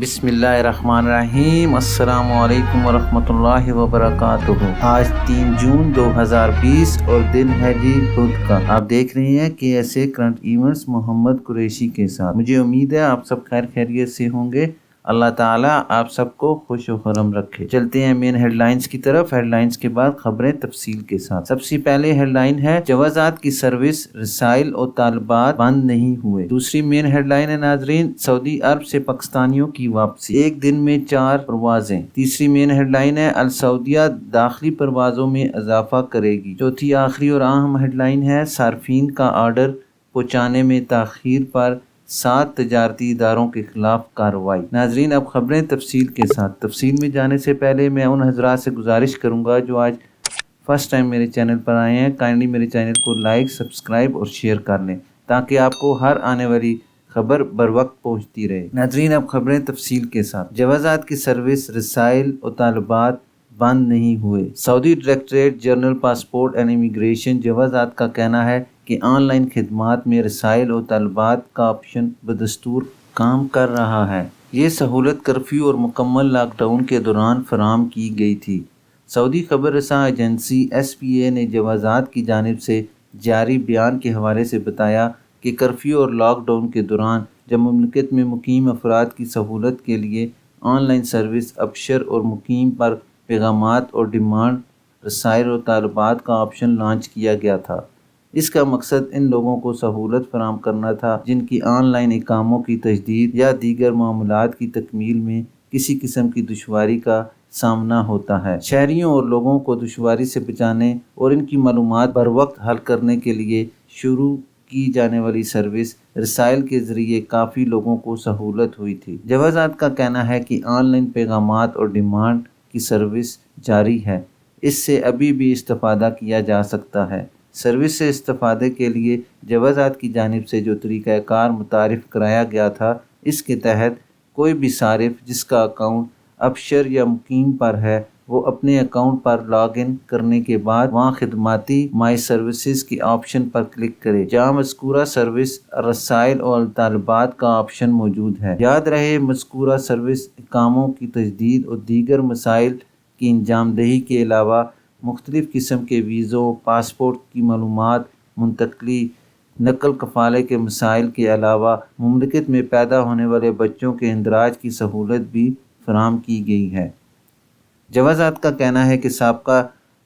بسم اللہ الرحمن الرحیم۔ السلام علیکم ورحمۃ اللہ وبرکاتہ۔ آج 3 جون 2020 اور دن ہے جی بدھ کا۔ آپ دیکھ رہے ہیں KSA کرنٹ ایونٹس محمد قریشی کے ساتھ۔ مجھے امید ہے آپ سب خیر خیریت سے ہوں گے۔ اللہ تعالیٰ آپ سب کو خوش و خرم رکھے۔ چلتے ہیں مین ہیڈ لائنز کی طرف۔ ہیڈ لائنز کے بعد خبریں تفصیل کے ساتھ۔ سب سے پہلے ہیڈ لائن ہے جوازات کی سروس رسائل اور طالبات بند نہیں ہوئے۔ دوسری مین ہیڈ لائن ہے ناظرین، سعودی عرب سے پاکستانیوں کی واپسی، ایک دن میں 4 پروازیں۔ تیسری مین ہیڈ لائن ہے السعودیہ داخلی پروازوں میں اضافہ کرے گی۔ چوتھی آخری اور اہم ہیڈ لائن ہے صارفین کا آرڈر پہنچانے میں تاخیر پر 7 تجارتی اداروں کے خلاف کارروائی۔ ناظرین اب خبریں تفصیل کے ساتھ۔ تفصیل میں جانے سے پہلے میں ان حضرات سے گزارش کروں گا جو آج فرسٹ ٹائم میرے چینل پر آئے ہیں، کائنڈلی میرے چینل کو لائک، سبسکرائب اور شیئر کر لیں تاکہ آپ کو ہر آنے والی خبر بر وقت پہنچتی رہے۔ ناظرین اب خبریں تفصیل کے ساتھ۔ جوازات کی سروس رسائل اور طالبات بند نہیں ہوئے۔ Saudi directorate general passport and immigration جوازات کا کہنا ہے کہ آن لائن خدمات میں رسائل اور طالبات کا آپشن بدستور کام کر رہا ہے۔ یہ سہولت کرفیو اور مکمل لاک ڈاؤن کے دوران فراہم کی گئی تھی۔ سعودی خبر رساں ایجنسی SPA نے جوازات کی جانب سے جاری بیان کے حوالے سے بتایا کہ کرفیو اور لاک ڈاؤن کے دوران جب مملکت میں مقیم افراد کی سہولت کے لیے آن لائن سروس ابشر اور مقیم پر پیغامات اور ڈیمانڈ رسائل اور طالبات کا آپشن لانچ کیا گیا تھا۔ اس کا مقصد ان لوگوں کو سہولت فراہم کرنا تھا جن کی آن لائن اقاموں کی تجدید یا دیگر معاملات کی تکمیل میں کسی قسم کی دشواری کا سامنا ہوتا ہے۔ شہریوں اور لوگوں کو دشواری سے بچانے اور ان کی معلومات بر وقت حل کرنے کے لیے شروع کی جانے والی سروس رسائل کے ذریعے کافی لوگوں کو سہولت ہوئی تھی۔ جوازات کا کہنا ہے کہ آن لائن پیغامات اور ڈیمانڈ کی سروس جاری ہے، اس سے ابھی بھی استفادہ کیا جا سکتا ہے۔ سروس سے استفادے کے لیے جوازات کی جانب سے جو طریقہ کار متعارف کرایا گیا تھا، اس کے تحت کوئی بھی صارف جس کا اکاؤنٹ ابشر یا مقیم پر ہے وہ اپنے اکاؤنٹ پر لاگ ان کرنے کے بعد وہاں خدماتی مائی سروسز کے آپشن پر کلک کرے جہاں مذکورہ سروس رسائل اور طالبات کا آپشن موجود ہے۔ یاد رہے مذکورہ سروس اقاموں کی تجدید اور دیگر مسائل کی انجام دہی کے علاوہ مختلف قسم کے ویزوں، پاسپورٹ کی معلومات منتقلی، نقل کفالے کے مسائل کے علاوہ مملکت میں پیدا ہونے والے بچوں کے اندراج کی سہولت بھی فراہم کی گئی ہے۔ جوازات کا کہنا ہے کہ سابقہ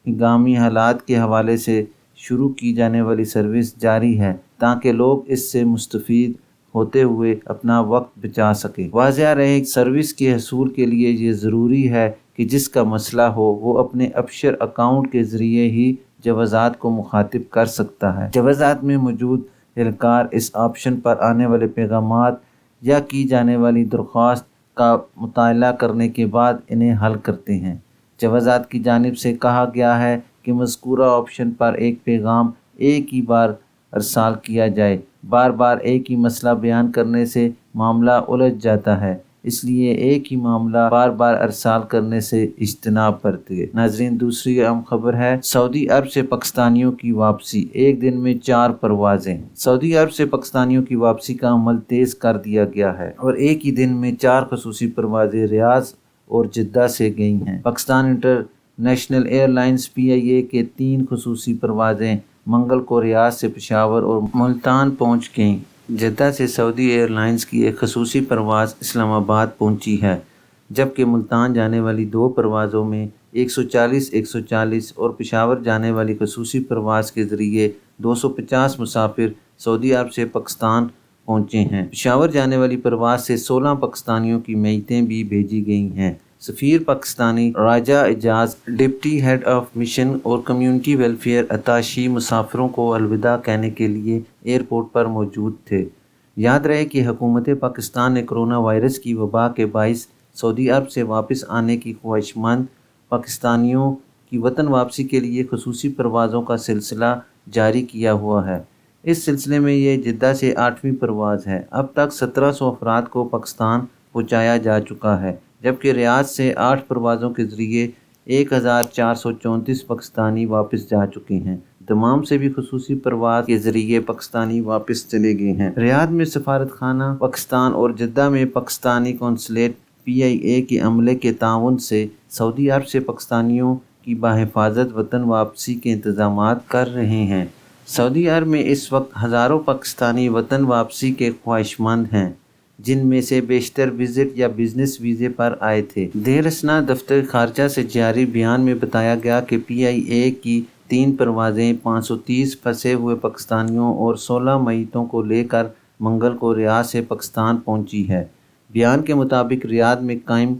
ہنگامی حالات کے حوالے سے شروع کی جانے والی سروس جاری ہے تاکہ لوگ اس سے مستفید ہوتے ہوئے اپنا وقت بچا سکیں۔ واضح رہے سروس کے حصول کے لیے یہ ضروری ہے کہ جس کا مسئلہ ہو وہ اپنے ابشر اکاؤنٹ کے ذریعے ہی جوازات کو مخاطب کر سکتا ہے۔ جوازات میں موجود اہلکار اس آپشن پر آنے والے پیغامات یا کی جانے والی درخواست کا مطالعہ کرنے کے بعد انہیں حل کرتے ہیں۔ جوازات کی جانب سے کہا گیا ہے کہ مذکورہ آپشن پر ایک پیغام ایک ہی بار ارسال کیا جائے۔ بار بار ایک ہی مسئلہ بیان کرنے سے معاملہ الجھ جاتا ہے، اس لیے ایک ہی معاملہ بار بار ارسال کرنے سے اجتناب برتیں۔ ناظرین دوسری اہم خبر ہے سعودی عرب سے پاکستانیوں کی واپسی، ایک دن میں 4 پروازیں۔ سعودی عرب سے پاکستانیوں کی واپسی کا عمل تیز کر دیا گیا ہے اور ایک ہی دن میں 4 خصوصی پروازیں ریاض اور جدہ سے گئی ہیں۔ Pakistan international air lines PIA کے 3 خصوصی پروازیں منگل کو ریاض سے پشاور اور ملتان پہنچ گئیں۔ جدہ سے سعودی ایئر لائنز کی ایک خصوصی پرواز اسلام آباد پہنچی ہے، جبکہ ملتان جانے والی 2 پروازوں میں 140 اور پشاور جانے والی خصوصی پرواز کے ذریعے 250 مسافر سعودی عرب سے پاکستان پہنچے ہیں۔ پشاور جانے والی پرواز سے 16 پاکستانیوں کی میتیں بھی بھیجی گئی ہیں۔ سفیر پاکستانی راجہ اعجاز، ڈپٹی ہیڈ آف مشن اور کمیونٹی ویلفیئر اتاشی مسافروں کو الوداع کہنے کے لیے ایئرپورٹ پر موجود تھے۔ یاد رہے کہ حکومت پاکستان نے کرونا وائرس کی وبا کے باعث سعودی عرب سے واپس آنے کی خواہشمند پاکستانیوں کی وطن واپسی کے لیے خصوصی پروازوں کا سلسلہ جاری کیا ہوا ہے۔ اس سلسلے میں یہ جدہ سے 8ویں پرواز ہے۔ اب تک 1700 افراد کو پاکستان پہنچایا جا چکا ہے، جبکہ ریاض سے 8 پروازوں کے ذریعے 1434 پاکستانی واپس جا چکے ہیں۔ دمام سے بھی خصوصی پرواز کے ذریعے پاکستانی واپس چلے گئے ہیں۔ ریاض میں سفارت خانہ پاکستان اور جدہ میں پاکستانی قونصلیٹ PIA کے عملے کے تعاون سے سعودی عرب سے پاکستانیوں کی بحفاظت وطن واپسی کے انتظامات کر رہے ہیں۔ سعودی عرب میں اس وقت ہزاروں پاکستانی وطن واپسی کے خواہش مند ہیں، جن میں سے بیشتر وزٹ یا بزنس ویزے پر آئے تھے۔ دیر اثنا دفتر خارجہ سے جاری بیان میں بتایا گیا کہ PIA کی 3 پروازیں 530 پھنسے ہوئے پاکستانیوں اور 16 میتوں کو لے کر منگل کو ریاض سے پاکستان پہنچی ہے۔ بیان کے مطابق ریاض میں قائم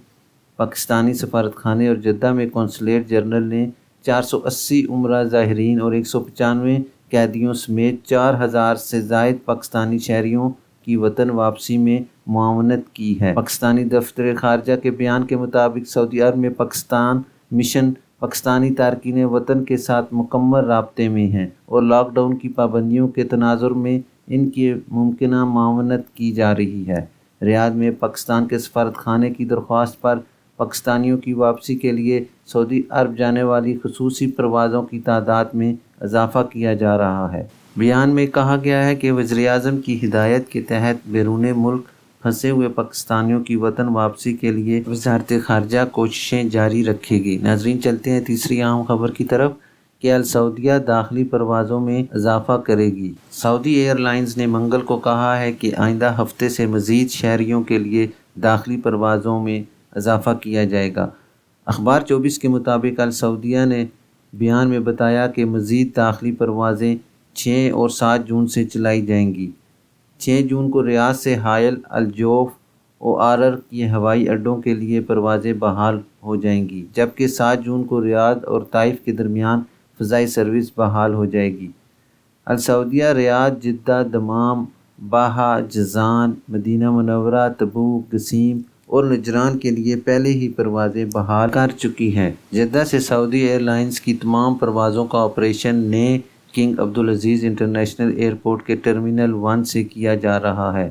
پاکستانی سفارتخانے اور جدہ میں قونصلیٹ جنرل نے 480 عمرہ زائرین اور 195 قیدیوں سمیت 4000 سے زائد پاکستانی شہریوں کی وطن واپسی میں معاونت کی ہے۔ پاکستانی دفتر خارجہ کے بیان کے مطابق سعودی عرب میں پاکستان مشن پاکستانی تارکین وطن کے ساتھ مکمل رابطے میں ہیں اور لاک ڈاؤن کی پابندیوں کے تناظر میں ان کی ممکنہ معاونت کی جا رہی ہے۔ ریاض میں پاکستان کے سفارتخانے کی درخواست پر پاکستانیوں کی واپسی کے لیے سعودی عرب جانے والی خصوصی پروازوں کی تعداد میں اضافہ کیا جا رہا ہے۔ بیان میں کہا گیا ہے کہ وزیراعظم کی ہدایت کے تحت بیرون ملک پھنسے ہوئے پاکستانیوں کی وطن واپسی کے لیے وزارت خارجہ کوششیں جاری رکھے گی۔ ناظرین، چلتے ہیں تیسری اہم خبر کی طرف کہ السعودیہ داخلی پروازوں میں اضافہ کرے گی۔ سعودی ایئر لائنز نے منگل کو کہا ہے کہ آئندہ ہفتے سے مزید شہریوں کے لیے داخلی پروازوں میں اضافہ کیا جائے گا۔ اخبار 24 کے مطابق السعودیہ نے بیان میں بتایا کہ مزید داخلی پروازیں 6 اور 7 جون سے چلائی جائیں گی۔ 6 جون کو ریاض سے حائل الجوف او آرر کے ہوائی اڈوں کے لیے پروازیں بحال ہو جائیں گی، جبکہ 7 جون کو ریاض اور طائف کے درمیان فضائی سروس بحال ہو جائے گی۔ السعودیہ ریاض، جدہ، دمام، باہا، جازان، مدینہ منورہ، تبوک، قصیم اور نجران کے لیے پہلے ہی پروازیں بحال کر چکی ہے۔ جدہ سے سعودی ایئر لائنز کی تمام پروازوں کا آپریشن نئے کنگ عبدالعزیز انٹرنیشنل ایئرپورٹ کے ٹرمینل 1 سے کیا جا رہا ہے۔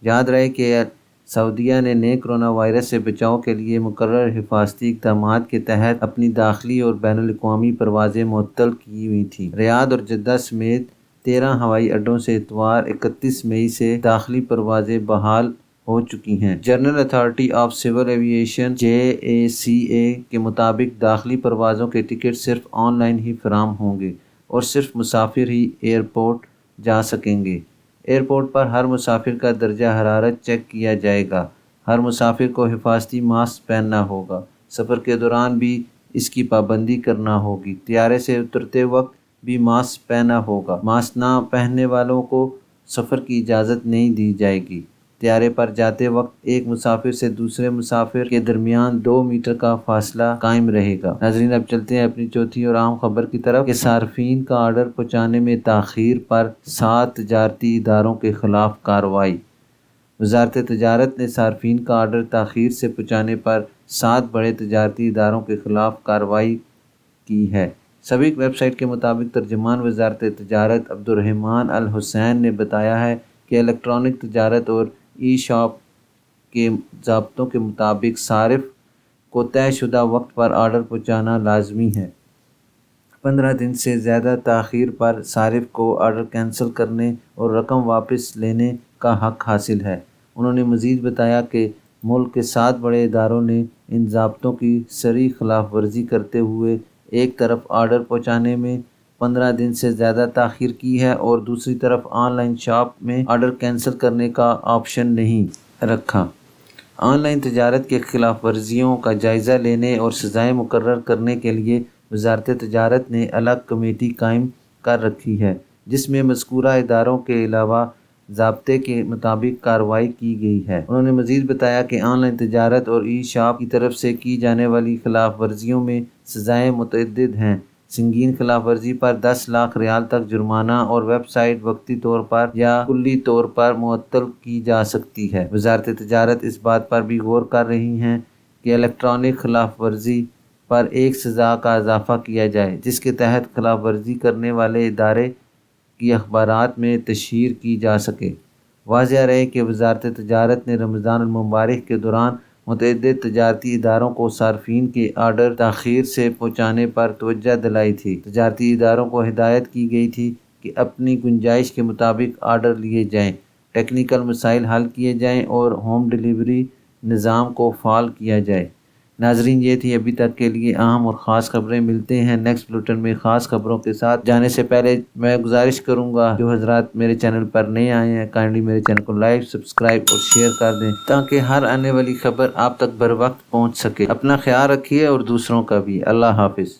یاد رہے کہ سعودیہ نے نئے کرونا وائرس سے بچاؤ کے لیے مقرر حفاظتی اقدامات کے تحت اپنی داخلی اور بین الاقوامی پروازیں معطل کی ہوئی تھیں۔ ریاض اور جدہ سمیت 13 ہوائی اڈوں سے اتوار 31 مئی سے داخلی پروازیں بحال ہو چکی ہیں۔ General Authority of Civil Aviation JACA کے مطابق داخلی پروازوں کے ٹکٹ صرف آن لائن ہی فراہم ہوں گے اور صرف مسافر ہی ایئرپورٹ جا سکیں گے۔ ایئرپورٹ پر ہر مسافر کا درجہ حرارت چیک کیا جائے گا۔ ہر مسافر کو حفاظتی ماسک پہننا ہوگا۔ سفر کے دوران بھی اس کی پابندی کرنا ہوگی۔ طیارے سے اترتے وقت بھی ماسک پہننا ہوگا۔ ماسک نہ پہننے والوں کو سفر کی اجازت نہیں دی جائے گی۔ طیارے پر جاتے وقت ایک مسافر سے دوسرے مسافر کے درمیان 2 میٹر کا فاصلہ قائم رہے گا۔ ناظرین، اب چلتے ہیں اپنی چوتھی اور اہم خبر کی طرف کہ صارفین کا آرڈر پہنچانے میں تاخیر پر 7 تجارتی اداروں کے خلاف کارروائی۔ وزارت تجارت نے صارفین کا آرڈر تاخیر سے پہنچانے پر 7 بڑے تجارتی اداروں کے خلاف کارروائی کی ہے۔ سابق ویب سائٹ کے مطابق ترجمان وزارت تجارت عبدالرحمان الحسین نے بتایا ہے کہ الیکٹرانک تجارت اور ای شاپ کے ضابطوں کے مطابق صارف کو طے شدہ وقت پر آرڈر پہنچانا لازمی ہے۔ 15 دن سے زیادہ تاخیر پر صارف کو آرڈر کینسل کرنے اور رقم واپس لینے کا حق حاصل ہے۔ انہوں نے مزید بتایا کہ ملک کے 7 بڑے اداروں نے ان ضابطوں کی صریح خلاف ورزی کرتے ہوئے ایک طرف آرڈر پہنچانے میں 15 دن سے زیادہ تاخیر کی ہے اور دوسری طرف آن لائن شاپ میں آرڈر کینسل کرنے کا آپشن نہیں رکھا۔ آن لائن تجارت کے خلاف ورزیوں کا جائزہ لینے اور سزائیں مقرر کرنے کے لیے وزارت تجارت نے الگ کمیٹی قائم کر رکھی ہے، جس میں مذکورہ اداروں کے علاوہ ضابطے کے مطابق کارروائی کی گئی ہے۔ انہوں نے مزید بتایا کہ آن لائن تجارت اور ای شاپ کی طرف سے کی جانے والی خلاف ورزیوں میں سزائیں متعدد ہیں۔ سنگین خلاف ورزی پر 10 لاکھ ریال تک جرمانہ اور ویب سائٹ وقتی طور پر یا کلی طور پر معطل کی جا سکتی ہے۔ وزارت تجارت اس بات پر بھی غور کر رہی ہے کہ الیکٹرانک خلاف ورزی پر ایک سزا کا اضافہ کیا جائے، جس کے تحت خلاف ورزی کرنے والے ادارے کی اخبارات میں تشہیر کی جا سکے۔ واضح رہے کہ وزارت تجارت نے رمضان المبارک کے دوران متعدد تجارتی اداروں کو صارفین کے آرڈر تاخیر سے پہنچانے پر توجہ دلائی تھی۔ تجارتی اداروں کو ہدایت کی گئی تھی کہ اپنی گنجائش کے مطابق آرڈر لیے جائیں، ٹیکنیکل مسائل حل کیے جائیں اور ہوم ڈیلیوری نظام کو فعال کیا جائے۔ ناظرین، یہ تھی ابھی تک کے لیے اہم اور خاص خبریں۔ ملتے ہیں نیکسٹ بلیٹن میں خاص خبروں کے ساتھ۔ جانے سے پہلے میں گزارش کروں گا جو حضرات میرے چینل پر نئے آئے ہیں کائنڈلی میرے چینل کو لائک، سبسکرائب اور شیئر کر دیں تاکہ ہر آنے والی خبر آپ تک بر وقت پہنچ سکے۔ اپنا خیال رکھیے اور دوسروں کا بھی۔ اللہ حافظ۔